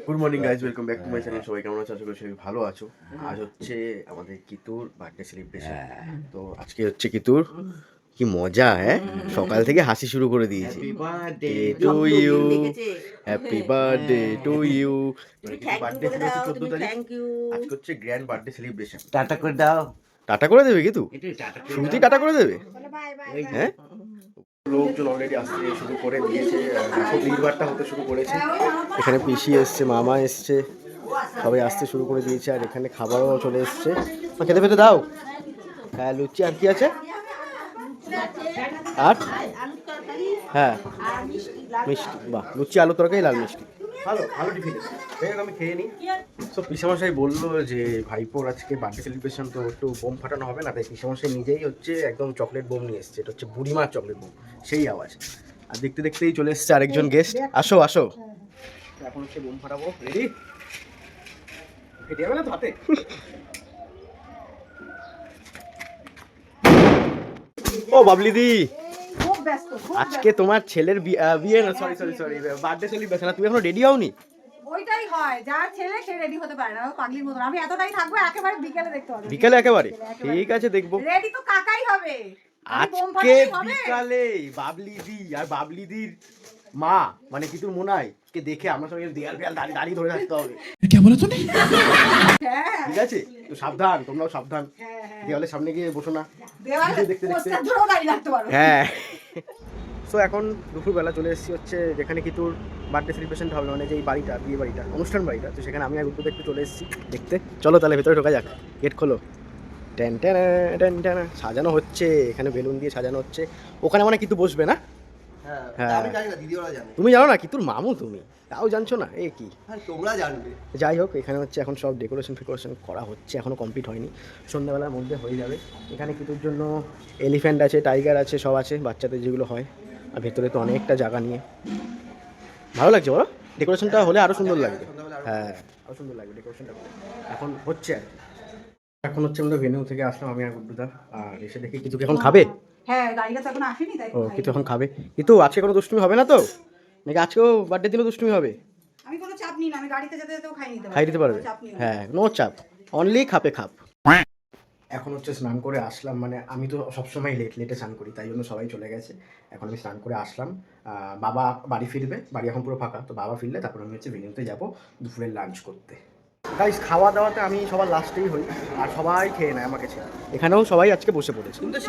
Good morning guys, welcome back to my channel. সবাই কেমন আছো? আশা করি সবাই ভালো আছো। আজ হচ্ছে আমাদের কিতুর বার্থডে সেলিব্রেশন। তো আজকে হচ্ছে কিতুর, কি মজা! হ্যাঁ, সকাল থেকে হাসি শুরু করে দিয়েছি। Happy birthday to you, happy birthday to you. Birthday ছিল 14 তারিখ, আজকে হচ্ছে গ্র্যান্ড বার্থডে সেলিব্রেশন। টাটা করে দাও। টাটা করে দেবে কিতু? শুরুতেই টাটা করে দেবে? হ্যাঁ, লোকজন অলরেডি আসতে শুরু করে দিয়েছে, এখন নির্বারটা হতে শুরু করেছে। এখানে পিসি এসছে, মামা এসছে, সবাই আসতে শুরু করে দিয়েছে। আর এখানে খাবারও চলে এসছে। খেতে ফেতে দাও। হ্যাঁ, লুচি আর কি আছে? আর হ্যাঁ, মিষ্টি। বাহ, লুচি, আলু তরকারি, লাল মিষ্টি। ভালো ভালো টিফিন। আমি খেয়ে নিই। তো পিসামশাই বললো যে ভাইপোর আজকে বার্থডে সেলিব্রেশন, তো একটু বোম ফাটানো হবে না, তাই পিসামশাই নিজেই হচ্ছে একদম চকলেট বোম নিয়ে এসছে। এটা হচ্ছে বুড়িমার চকলেট বোম, সেই আওয়াজ। আর দেখতে দেখতেই চলে এসছে আরেকজন গেস্ট। আসো আসো, এখন হচ্ছে বোম ফাটাবো। রেডি? ফেটে যাবে না তো হাতে? ও বাবলিদি, আজকে তোমার ছেলের বিয়ে না, সরি বার্থডে সেলিব্রেশন। তুমি এখনো রেডি হওনি? ওইটাই হয়, যার ছেলে সে রেডি হতে পারে না, পাগলির মতন। আমি এতটাই থাকবো, একেবারে বিকেলে দেখতে পাবো। বিকেলে একেবারে? ঠিক আছে, দেখবো। রেডি তো কাকাই হবে আজকে বিকালে। বাবলিদি আর বাবলিদির মা মানে কিতুর মোনাই কে দেখে আমরা সবাই দেয়াল ফেয়াল দাঁড়িয়ে ধরে রাখতে হবে। কে বলে তুমি? ঠিক আছে, তো সাবধান, তোমরাও সাবধান। দেওয়ালের সামনে গিয়ে বসো না, দেখতে দেখতে। হ্যাঁ। সো এখন দুপুরবেলা চলে এসেছি হচ্ছে যেখানে কিতুর বার্থডে সেলিব্রেশনটা হবে, মানে যে এই বাড়িটা, বিয়ে বাড়িটা, অনুষ্ঠান বাড়িটা। তো সেখানে আমি আর গুড্ডু একটু চলে এসেছি দেখতে। চলো তাহলে ভেতরে ঢোকা যাক। গেট খোলো। Ten ten ten ten. সাজানো হচ্ছে, এখানে বেলুন দিয়ে সাজানো হচ্ছে। ওখানে মানে কিতু বসবে না? হ্যাঁ, তুমি জানো না, কিতুর মামু তুমি, তাও জানছো না? এ কি, তোমরা জানবে। যাই হোক, এখানে হচ্ছে এখন সব ডেকোরেশন করা হচ্ছে, এখনো কমপ্লিট হয়নি। সন্ধ্যাবেলার মধ্যে হয়ে যাবে। এখানে কিতুর জন্য এলিফ্যান্ট আছে, টাইগার আছে, সব আছে, বাচ্চাদের যেগুলো হয়। আর ভেতরে তো অনেকটা জায়গা নিয়ে ভালো লাগছে বলো। ডেকোরেশনটা হলে আরো সুন্দর লাগবে। হ্যাঁ, আরো সুন্দর লাগবে ডেকোরেশনটা হলে। এখন হচ্ছে আর কি। এখন হচ্ছে আমরা ভেন্যু থেকে আসলাম আমি আর গুড্ডুদা, আর এসে দেখি কিছু এখন খাবে। হ্যাঁ, গাড়িটা তো এখন আসেনি, তাই ও কিছু এখন খাবে। কিন্তু আজকে কোনো দুষ্টুমি হবে না তো? নাকি আজকেও বার্থডে দিনও দুষ্টুমি হবে? আমি কোনো চাপ নিই না, আমি গাড়িতে যেতে যেতেও খাই দিতে পারবে। হ্যাঁ, নো চাপ, অনলি খাপে খাপ। এখন হচ্ছে স্নান করে আসলাম, মানে আমি তো সবসময় লেটে স্নান করি, তাই জন্য সবাই চলে গেছে। এখন আমি স্নান করে আসলাম। বাবা বাড়ি ফিরবে, বাড়ি এখন পুরো ফাঁকা। তো বাবা ফিরলে তারপর আমি হচ্ছে ভেন্যুতে যাবো দুপুরের লাঞ্চ করতে। গাইস, খাওয়া দাওয়াতে আমি সবার লাস্টেই হই, আর সবাই খেয়ে নেয় আমাকে ছেড়ে। এখানেও সবাই আজকে বসে পড়েছে। কিন্তু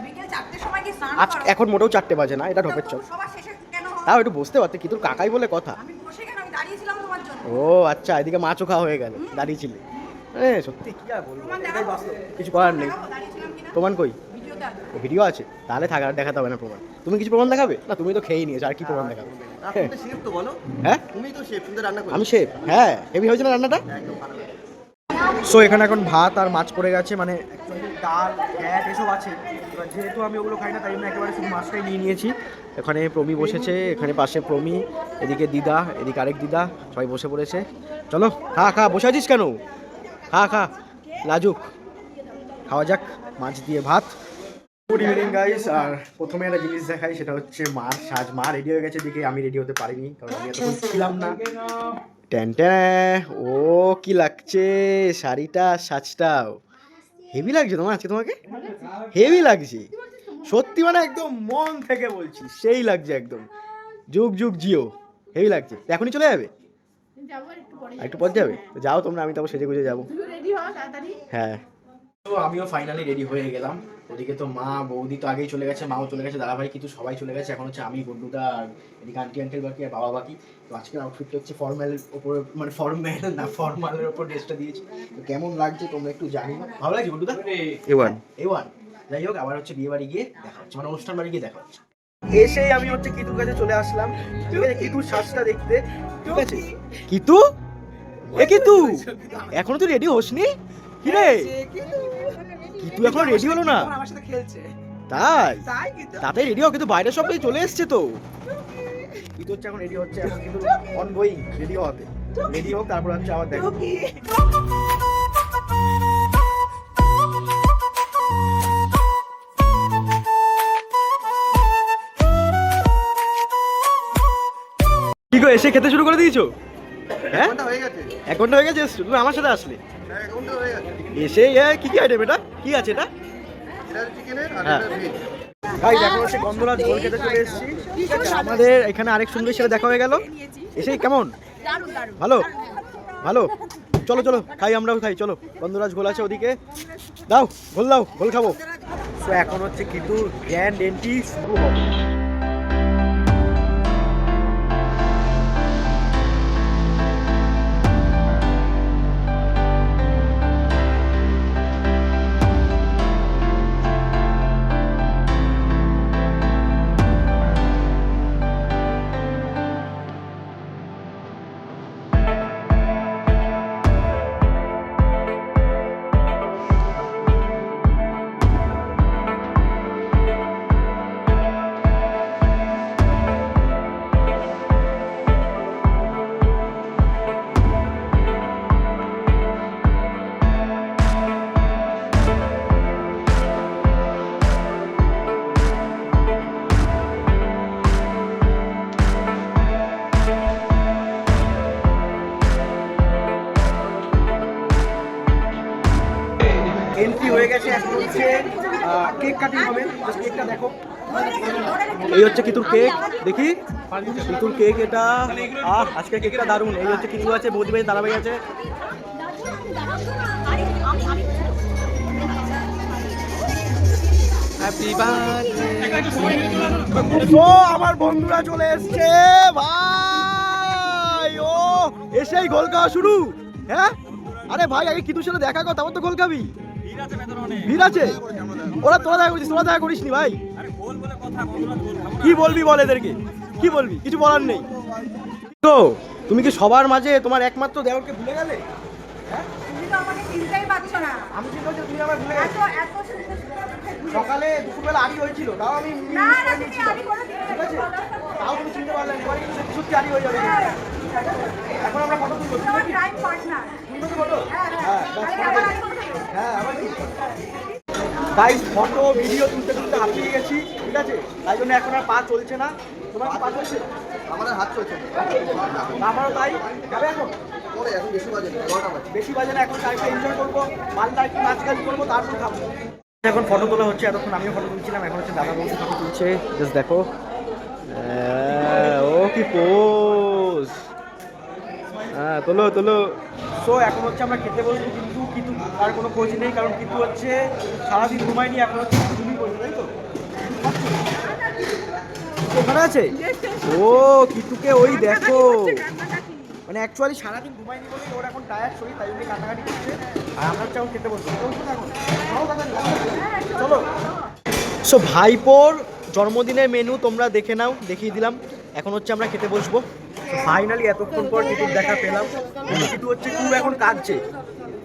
বিকেল 4টার সময় কি স্নান আজ এখন মোটেও 4টে বাজে না, এটা ঢপের চল। সবার শেষে কেন হয়? তাও একটু বসতে পারতে, কিন্তু কাকাই বলে কথা। আমি বসে কেন, আমি দাঁড়িয়ে ছিলাম তোমার জন্য। ও আচ্ছা, এদিকে মাছও খাওয়া হয়ে গেল, দাঁড়িয়ে ছিলে। হ্যাঁ সত্যি, কি আর বলবো, এটাই বাস্তব, কিছু করার নেই। দাঁড়িয়ে ছিলাম কিনা প্রমাণ কই? ভিডিওতে আছে। ও ভিডিও আছে, তাহলে থাকা দেখাতে হবে না প্রমাণ। তুমি কিছু প্রমাণ দেখাবে না? তুমি তো খেয়েই নিয়েছো, আর কি প্রমাণ দেখাবে? তুমি তো শেফ তো বলো। হ্যাঁ, তুমি তো শেফ, তুমি তো রান্না করো। আমি শেফ। হ্যাঁ, হেভি হয়েছে না রান্নাটা? একদম ভালো লাগে। সো এখানে এখন ভাত আর মাছ পড়ে গেছে, মানে ডাল, গ্যাট এসব আছে। এবার যেহেতু আমি ওগুলো খাই না, তাই জন্য একেবারে শুধু মাছটাই নিয়ে নিয়েছি। এখানে প্রমি বসেছে, এখানে পাশে প্রমি, এদিকে দিদা, এদিকে আরেক দিদা, সবাই বসে পড়েছে। চলো খা, বসে আছিস কেন? খা লাজুক, খাওয়া যাক মাছ দিয়ে ভাত। Good evening guys. আর প্রথমে একটা জিনিস দেখাই, সেটা হচ্ছে মার সাজ। মা রেডি হয়ে গেছে, দিকে আমি রেডি হতে পারিনি, কারণ আমি এতক্ষণ ছিলাম না। Ten ten. ও কি লাগছে শাড়িটা, সাজটাও হেভি লাগছে তোমার আজকে। তোমাকে হেভি লাগছে সত্যি, মানে একদম মন থেকে বলছি, সেই লাগছে একদম। যুগ যুগ জিও, হেভি লাগছে। এখনই চলে যাবে? একটু পর যাবে? যাও তোমরা, আমি তারপর সেজে গুজে যাবো। হ্যাঁ, তো আমিও ফাইনালি রেডি হয়ে গেলাম। ওদিকে তো মা বৌদি তো আগেই চলে গেছে, মাও চলে গেছে, দাদাভাই কিন্তু সবাই চলে গেছে। এখন হচ্ছে আমি, গুড্ডুদা, আর এদিকে আন্টি আঙ্কেল বাকি, আর বাবা বাকি। তো আজকের আউটফিটটা হচ্ছে ফর্মালের ওপরে, মানে ফর্মালের ওপর ড্রেসটা দিয়েছি। তো কেমন লাগছে তোমরা একটু জানি না। ভালো লাগছে গুড্ডুদা? A1। যাই হোক, আবার হচ্ছে বিয়ে বাড়ি গিয়ে দেখা হচ্ছে, মানে অনুষ্ঠান বাড়ি গিয়ে দেখা হচ্ছে। এসেই আমি হচ্ছে কিতুর কাছে চলে আসলাম, ঠিক আছে, কিতুর সাজটা দেখতে। ঠিক আছে কিতু, কিতু এখনো তুই রেডি হোসনি? কি রে কিতু এখনো রেডি হলো না? আমার সাথে খেলছে। তাই তাড়াতাড়ি রেডি হোক, কিন্তু বাইরে সব চলে এসছে তো। কিতু হচ্ছে এখন রেডি হচ্ছে, এখন কিন্তু অন গোয়িং রেডি হতে। রেডি হোক, তারপর হচ্ছে আবার দেখো। কি গো, এসে খেতে শুরু করে দিয়েছো? হ্যাঁ ঘন্টা হয়ে গেছে। 1 ঘন্টা হয়ে গেছে তুমি আমার সাথে আসলে হ্যাঁ, 1 ঘন্টা হয়ে গেছে। এসে কি কি আইটেম এটা কি আছে এটা এটা চিকেনের আর হ্যাঁ। এটা ভেজ। গাইস এখন হচ্ছে গন্ধরাজ গোল খেতে চলে এসেছি ঠিক আছে আমাদের এখানে আরেক সুন্দরীর সাথে দেখা হয়ে গেল এসেই কেমন ভালো ভালো চলো চলো খাই আমরাও খাই চলো গন্ধরাজ গোল আছে ওদিকে দাও গোল খাবো তো এখন হচ্ছে কিন্তু গ্র্যান্ড এন্ট্রি শুরু হবে এন্ট্রি হয়ে গেছে এখন হচ্ছে কেক কাটিং হবে জাস্ট কেকটা দেখো এই হচ্ছে কিতুর কেক দেখি কিতুর কেক এটা আজকে কেকটা দারুণ এই হচ্ছে কিতু আছে বৌদি ভাই দাদা ভাই আছে হ্যাপি বার্থডে ও আমার বন্ধুরা চলে এসেছে ভাই ও এসেই গোল খাওয়া শুরু হ্যাঁ আরে ভাই আগে কিতুর সাথে দেখা কর তারপর তো গোল খাবি ভিড় আছে ওরা তোরা দেখা করিস নি ভাই কি বলবি বল এদেরকে কি বলবি কিছু বলার নেই তো তুমি কি সবার মাঝে তোমার একমাত্র দেওরকে ভুলে গেলে তুমি তো আমাকে চিনতেই পারছো না। আমি চিন্তা করছি তুমি আমার ভুলে গেছো এত সুন্দর সুন্দর সকালে দুপুরবেলা আড়ি হয়েছিল তাও আমি না না তুমি আগে করে দিলে ঠিক আছে তাও তুমি চিনতে পারলে না এবার কিন্তু সত্যি সত্যি আড়ি হয়ে যাবে এখন আমরা ফটো তুলবো তোমার টাইম পার্টনার। তুলবো তো ফটো হ্যাঁ হ্যাঁ আবার আগে করে দিলে। হ্যাঁ আবার কি গাইস ফটো ভিডিও তুলতে হাঁপিয়ে গেছি ঠিক আছে তাই জন্য এখন আর পা চলছে না তোমার কি পা চলছে আমাদের হাত চলছে না। আমারও তাই যাবে এখন পরে এখন বেশি বাজে না, 12টা বাজে। বেশি বাজে না এখন টাইমটা এনজয় করবো মালটা একটু নাচ গান করবো তারপর খাবো এখন ফটো তোলা হচ্ছে এতক্ষণ আমিও ফটো তুলছিলাম এখন হচ্ছে দাদা বলছে ফটো তুলছে জাস্ট দেখো ও কি পোজ হ্যাঁ তোলো সো এখন হচ্ছে আমরা খেতে বসবো কিন্তু তার কোনো খোঁজ নেই কারণ কিন্তু হচ্ছে সারাদিন ঘুমায়নি এখন হচ্ছে ঘুমিয়ে পড়ছে তাই তো ওখানে আছে ও কিতুকে ওই দেখো মানে অ্যাকচুয়ালি সারাদিন ঘুমায়নি বলে ওর এখন টায়ার্ড শরীর তাই জন্য কাটাকাটি করছে আর আমরা হচ্ছে এখন খেতে বসবো চলো সো ভাইপোর জন্মদিনের মেনু তোমরা দেখে নাও দেখিয়ে দিলাম এখন হচ্ছে আমরা খেতে বসবো ফাইনালি এতক্ষণ পর টিকিট দেখা পেলাম কিন্তু হচ্ছে খুব এখন কাঁদছে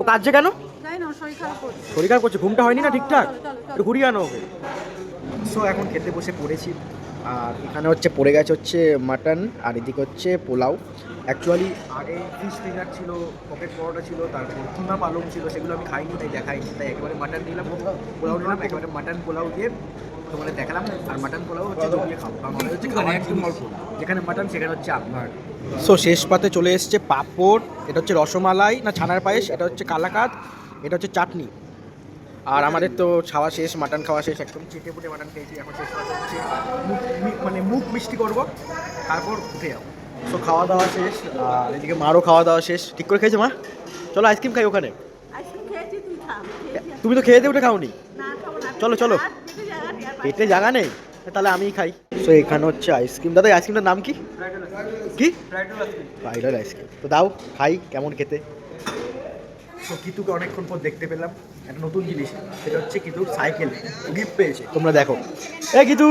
ও কাঁদছে কেন তাই না শরীর খারাপ করছে। শরীর খারাপ করছে ঘুমটা হয়নি না ঠিকঠাক একটু ঘুরিয়ে আনো ওকে সো এখন খেতে বসে পড়েছি আর এখানে হচ্ছে পড়ে গেছে হচ্ছে মাটন আর এদিকে হচ্ছে পোলাও অ্যাকচুয়ালি আগে ফিশ ফিঙ্গার ছিল পকেট পরোটা ছিল তারপর কিমা পালং ছিল সেগুলো আমি খাইনি তাই দেখাইনি তাই একেবারে মাটন নিলাম পোলাও নিলাম একেবারে মাটন পোলাও দিয়ে তোমাদের দেখালাম আর মাটন পোলাও হচ্ছে জমিয়ে খাবো কারণ আমাদের হচ্ছে খাওয়ার জিনিস। যেখানে মাটন সেখানে হচ্ছে আপনার সো শেষ পাতে চলে এসছে পাঁপড় এটা হচ্ছে রসমালাই না ছানার পায়েস এটা হচ্ছে কালাকাঁদ এটা হচ্ছে চাটনি আর আমাদের তো খাওয়া শেষ মাটন খাওয়া শেষ একদম চেটে পুটে মাটন খেয়েছি এখন শেষ পাতে হচ্ছে মানে মুখ মিষ্টি করবো তারপর উঠে যাবো সো খাওয়া দাওয়া শেষ আর এদিকে মারও খাওয়া দাওয়া শেষ ঠিক করে খেয়েছে মা চলো আইসক্রিম খাই ওখানে আইসক্রিম খেয়েছি তুই খা। তুমি তো খেয়ে দিয়ে উঠে খাওনি না খাবো না। চলো চলো আর পেটে জায়গা নেই, আর পেটে জায়গা নেই তাহলে আমিই খাই সো এখানে হচ্ছে আইসক্রিম দাদা আইসক্রিমটার নাম কি কি ফ্রাইডার আইসক্রিম তো দাও খাই কেমন খেতে তো কিতুকে অনেকক্ষণ পর দেখতে পেলাম একটা নতুন জিনিস সেটা হচ্ছে কিতুর সাইকেল গিফট পেয়েছে তোমরা দেখো এ কিতু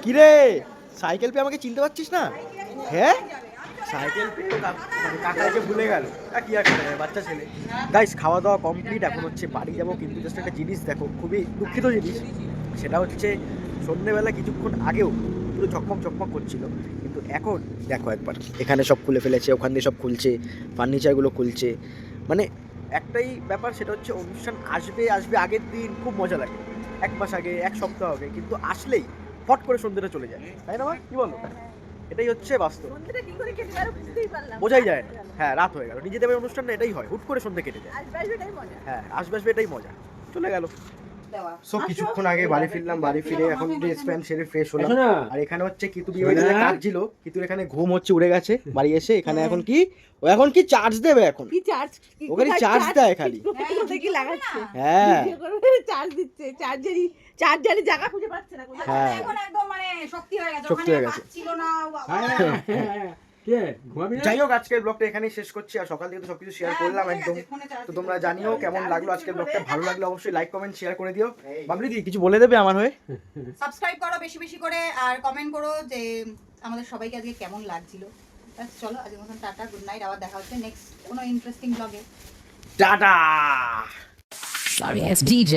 কি রে সাইকেল পেয়ে আমাকে চিনতে পারছিস না হ্যাঁ সাইকেল পেয়ে কাকা এসে ভুলে গেল কি আর করে, বাচ্চা ছেলে গাইস খাওয়া দাওয়া কমপ্লিট এখন হচ্ছে বাড়ি যাবো কিন্তু জাস্ট একটা জিনিস দেখো খুবই দুঃখিত জিনিস সেটা হচ্ছে সন্ধ্যেবেলা কিছুক্ষণ আগেও পুরো ঝকমক করছিল কিন্তু এখন দেখো একবার এখানে সব খুলে ফেলেছে ওখান দিয়ে সব খুলছে ফার্নিচারগুলো খুলছে মানে একটাই ব্যাপার সেটা হচ্ছে অনুষ্ঠান আসবে আগের দিন খুব মজা লাগে 1 মাস আগে 1 সপ্তাহ আগে কিন্তু আসলেই ফট করে সন্ধ্যেটা চলে যায় তাই না মা কি বলো এটাই হচ্ছে বাস্তব, সন্ধ্যেটা কি করে কেটে গেল বুঝতেই পারলাম না। বোঝাই যায় না। হ্যাঁ, রাত হয়ে গেল, নিজে দেবের অনুষ্ঠান না, এটাই হয়, হুট করে সন্ধ্যে কেটে যায়। আসবে এটাই মজা। হ্যাঁ, আসবে আসবে এটাই মজা, চলে গেল। দেওয়া সো কিছুক্ষণ আগে বাড়ি ফিরলাম, বাড়ি ফিরে এখন ড্রেস প্যান্ট সেরে ফ্রেশ হলাম। আর এখানে হচ্ছে কিতু বিয়ে বাড়িতে কাটছিল, কিতুর এখানে ঘুম হচ্ছে উড়ে গেছে বাড়ি এসে। এখানে এখন কি ও এখন কি চার্জ দেবে এখন, কি চার্জ ও খালি চার্জ দেয় খালি। কোথায় কি লাগাচ্ছে হ্যাঁ চার্জ দিচ্ছে, চার্জারি জায়গা খুঁজে পাচ্ছে না কোথায়। হ্যাঁ এখন একদম মানে শক্তি হয়ে গেছে, শক্তি ওখানে হয়ে গেছে। পাচ্ছিল না ও বাবা। যাই হোক, আজকের ব্লগটা এখানেই শেষ করছি। আর সকাল থেকে তো সবকিছু শেয়ার করলাম একদম। তো তোমরা জানিও কেমন লাগলো আজকের ব্লগটা, ভালো লাগলে অবশ্যই লাইক কমেন্ট শেয়ার করে দিও। বাবলি দি কিছু বলে দেবে আমার হয়ে? সাবস্ক্রাইব করো বেশি বেশি করে, আর কমেন্ট করো যে আমাদের সবাইকে আজকে কেমন লাগছিল। ব্যাস চলো, আজকের মতন টাটা, গুড নাইট। আবার দেখা হচ্ছে নেক্সট কোনো ইন্টারেস্টিং ব্লগে। টাটা। Sorry ass DJ.